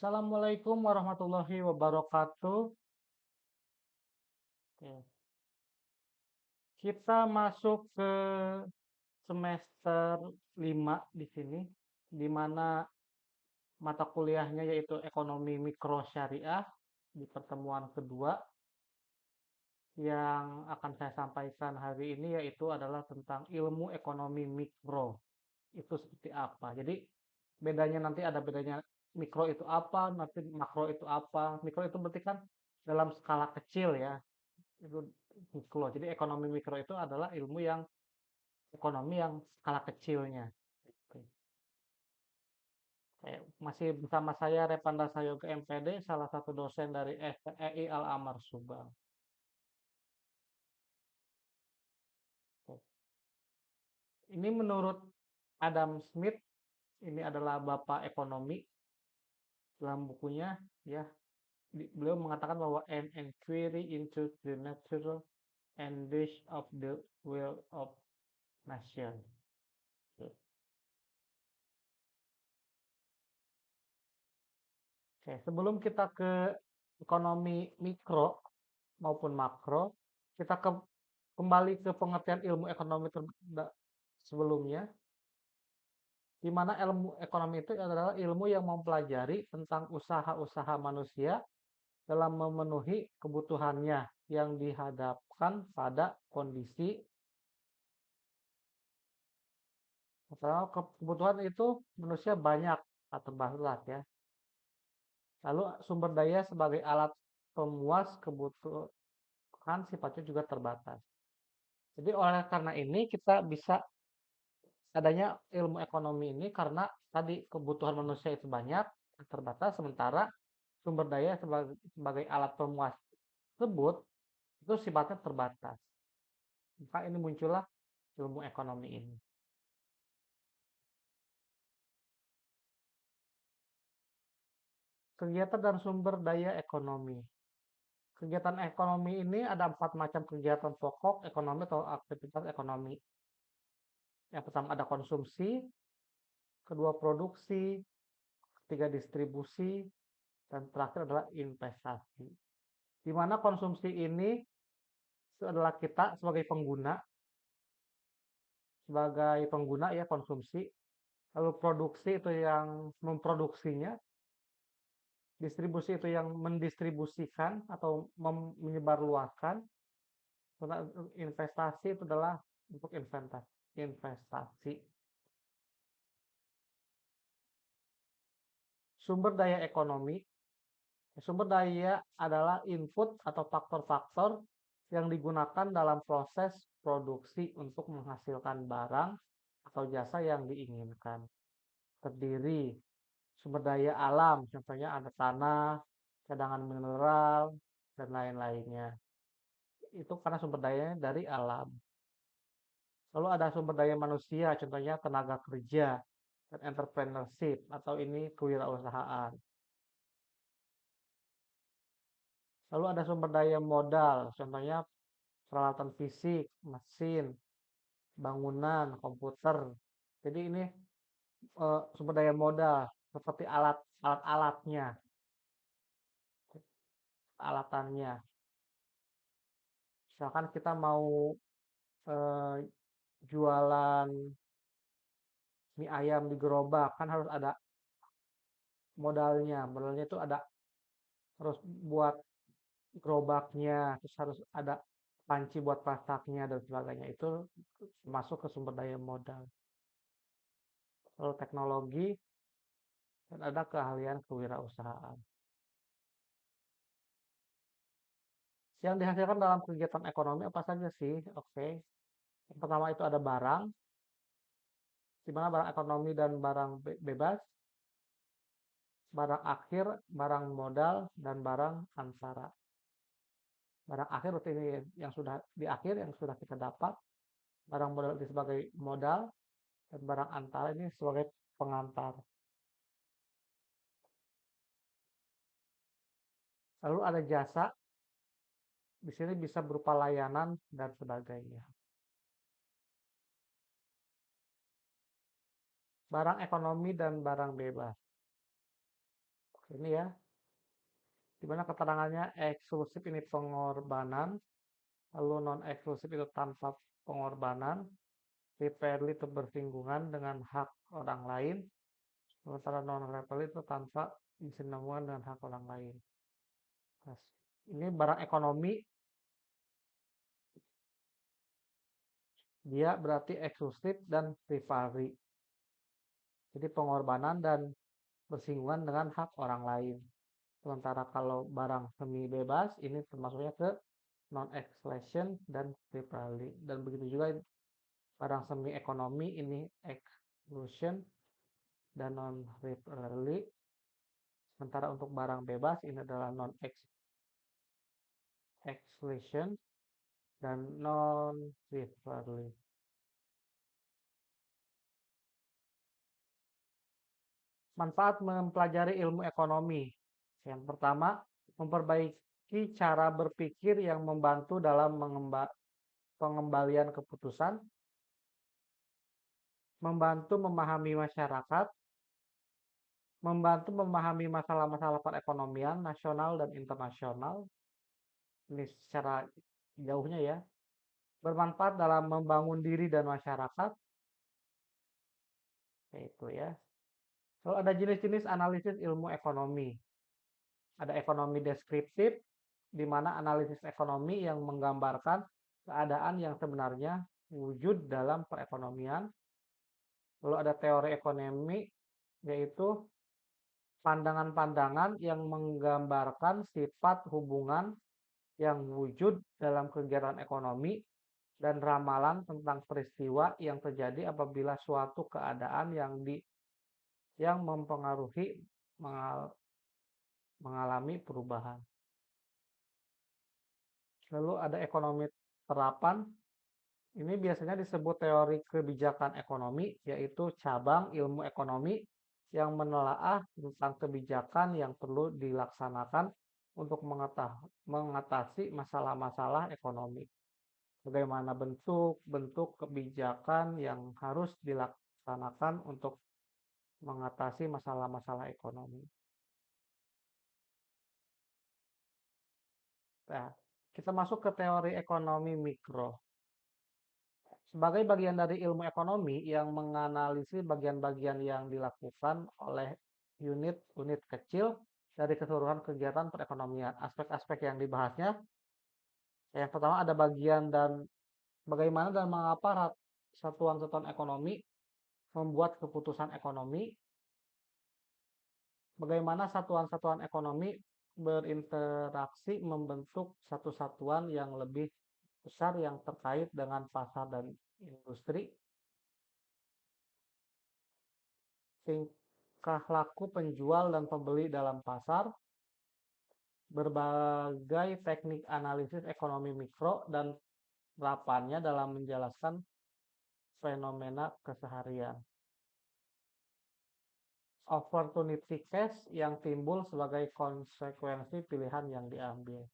Assalamualaikum warahmatullahi wabarakatuh. Oke. Kita masuk ke semester 5 di sini, di mana mata kuliahnya yaitu Ekonomi Mikro Syariah di pertemuan kedua. Yang akan saya sampaikan hari ini yaitu adalah tentang ilmu ekonomi mikro. Itu seperti apa? Jadi bedanya nanti ada bedanya mikro itu apa, nanti makro itu apa. Mikro itu berarti kan dalam skala kecil ya. Itu mikro. Jadi ekonomi mikro itu adalah ilmu yang ekonomi yang skala kecilnya. Masih bersama saya Repanda Sayoga MPD, salah satu dosen dari FPI Al-Amar Subang. Ini menurut Adam Smith, ini adalah bapak ekonomi dalam bukunya, ya. Beliau mengatakan bahwa an inquiry into the natural and dish of the will of nation. Oke, sebelum kita ke ekonomi mikro maupun makro, kita kembali ke pengertian ilmu ekonomi sebelumnya, di mana ilmu ekonomi itu adalah ilmu yang mempelajari tentang usaha-usaha manusia dalam memenuhi kebutuhannya yang dihadapkan pada kondisi. Karena kebutuhan itu manusia banyak atau terbatas ya. Lalu sumber daya sebagai alat pemuas kebutuhan sifatnya juga terbatas. Jadi oleh karena ini kita bisa adanya ilmu ekonomi ini karena tadi kebutuhan manusia itu banyak, terbatas, sementara sumber daya sebagai alat pemuas tersebut itu sifatnya terbatas. Maka ini muncullah ilmu ekonomi ini. Kegiatan dan sumber daya ekonomi. Kegiatan ekonomi ini ada 4 macam kegiatan pokok ekonomi atau aktivitas ekonomi. Yang pertama ada konsumsi, kedua produksi, ketiga distribusi, dan terakhir adalah investasi. Di mana konsumsi ini adalah kita sebagai pengguna ya konsumsi, lalu produksi itu yang memproduksinya, distribusi itu yang mendistribusikan atau menyebarluaskan, investasi itu adalah untuk investasi. Sumber daya ekonomi. Sumber daya adalah input atau faktor-faktor yang digunakan dalam proses produksi untuk menghasilkan barang atau jasa yang diinginkan. Terdiri sumber daya alam, contohnya ada tanah, cadangan mineral, dan lain-lainnya. Itu karena sumber dayanya dari alam. Lalu ada sumber daya manusia, contohnya tenaga kerja dan entrepreneurship atau ini kewirausahaan. Lalu ada sumber daya modal, contohnya peralatan fisik, mesin, bangunan, komputer. Jadi ini sumber daya modal seperti alat-alatnya, alatannya. Misalkan kita mau eh, jualan mie ayam di gerobak, kan harus ada modalnya. Modalnya itu harus buat gerobaknya, terus harus ada panci buat masaknya dan sebagainya. Itu masuk ke sumber daya modal. Lalu teknologi dan ada keahlian kewirausahaan. Yang dihasilkan dalam kegiatan ekonomi apa saja sih? Oke. Yang pertama itu ada barang, di mana barang ekonomi dan barang bebas, barang akhir, barang modal, dan barang antara. Barang akhir berarti ini yang sudah di akhir, yang sudah kita dapat. Barang modal itu sebagai modal, dan barang antara ini sebagai pengantar. Lalu ada jasa, di sini bisa berupa layanan dan sebagainya. Barang ekonomi dan barang bebas. Ini ya, di mana keterangannya eksklusif ini pengorbanan, lalu non eksklusif itu tanpa pengorbanan, fairly itu bersinggungan dengan hak orang lain, sementara non fairly itu tanpa bersinggungan dengan hak orang lain. Nah, ini barang ekonomi, dia berarti eksklusif dan privasi. Jadi pengorbanan dan bersinggungan dengan hak orang lain. Sementara kalau barang semi bebas, ini termasuknya ke non-exclusion dan privasi. Dan begitu juga barang semi ekonomi, ini exclusion dan non-privasi. Sementara untuk barang bebas, ini adalah non-exclusion dan non-privasi. Manfaat mempelajari ilmu ekonomi. Yang pertama, memperbaiki cara berpikir yang membantu dalam pengembalian keputusan, membantu memahami masyarakat, membantu memahami masalah-masalah perekonomian nasional dan internasional. Ini secara jauhnya ya. Bermanfaat dalam membangun diri dan masyarakat. Itu ya. Lalu ada jenis-jenis analisis ilmu ekonomi. Ada ekonomi deskriptif, di mana analisis ekonomi yang menggambarkan keadaan yang sebenarnya wujud dalam perekonomian. Lalu ada teori ekonomi, yaitu pandangan-pandangan yang menggambarkan sifat hubungan yang wujud dalam kegiatan ekonomi dan ramalan tentang peristiwa yang terjadi apabila suatu keadaan yang mempengaruhi mengalami perubahan. Lalu ada ekonomi terapan. Ini biasanya disebut teori kebijakan ekonomi, yaitu cabang ilmu ekonomi yang menelaah tentang kebijakan yang perlu dilaksanakan untuk mengatasi masalah-masalah ekonomi. Bagaimana bentuk-bentuk kebijakan yang harus dilaksanakan untuk mengatasi masalah-masalah ekonomi. Nah, kita masuk ke teori ekonomi mikro. Sebagai bagian dari ilmu ekonomi yang menganalisis bagian-bagian yang dilakukan oleh unit-unit kecil dari keseluruhan kegiatan perekonomian. Aspek-aspek yang dibahasnya, yang pertama ada bagian dan bagaimana dan mengapa satuan-satuan ekonomi membuat keputusan ekonomi, bagaimana satuan-satuan ekonomi berinteraksi membentuk satu satuan yang lebih besar yang terkait dengan pasar dan industri, tingkah laku penjual dan pembeli dalam pasar, berbagai teknik analisis ekonomi mikro dan terapannya dalam menjelaskan fenomena keseharian. Opportunity cost yang timbul sebagai konsekuensi pilihan yang diambil.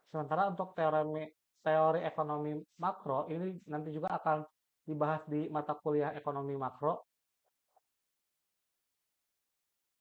Sementara untuk teori ekonomi makro, ini nanti juga akan dibahas di mata kuliah ekonomi makro.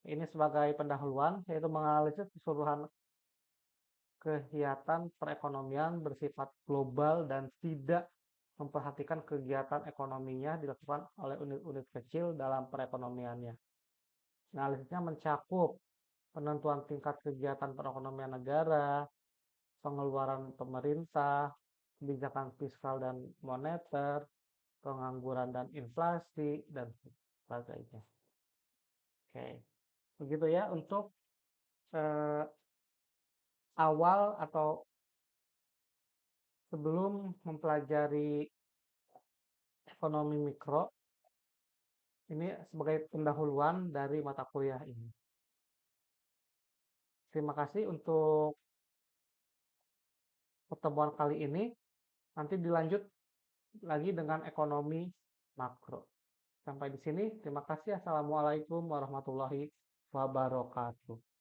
Ini sebagai pendahuluan, yaitu menganalisis keseluruhan kegiatan perekonomian bersifat global dan tidak memperhatikan kegiatan ekonominya dilakukan oleh unit-unit kecil dalam perekonomiannya. Analisisnya mencakup penentuan tingkat kegiatan perekonomian negara, pengeluaran pemerintah, kebijakan fiskal dan moneter, pengangguran dan inflasi, dan sebagainya. Oke, begitu ya untuk awal atau sebelum mempelajari ekonomi mikro, ini sebagai pendahuluan dari mata kuliah ini. Terima kasih untuk pertemuan kali ini. Nanti dilanjut lagi dengan ekonomi makro. Sampai di sini, terima kasih. Assalamualaikum warahmatullahi wabarakatuh.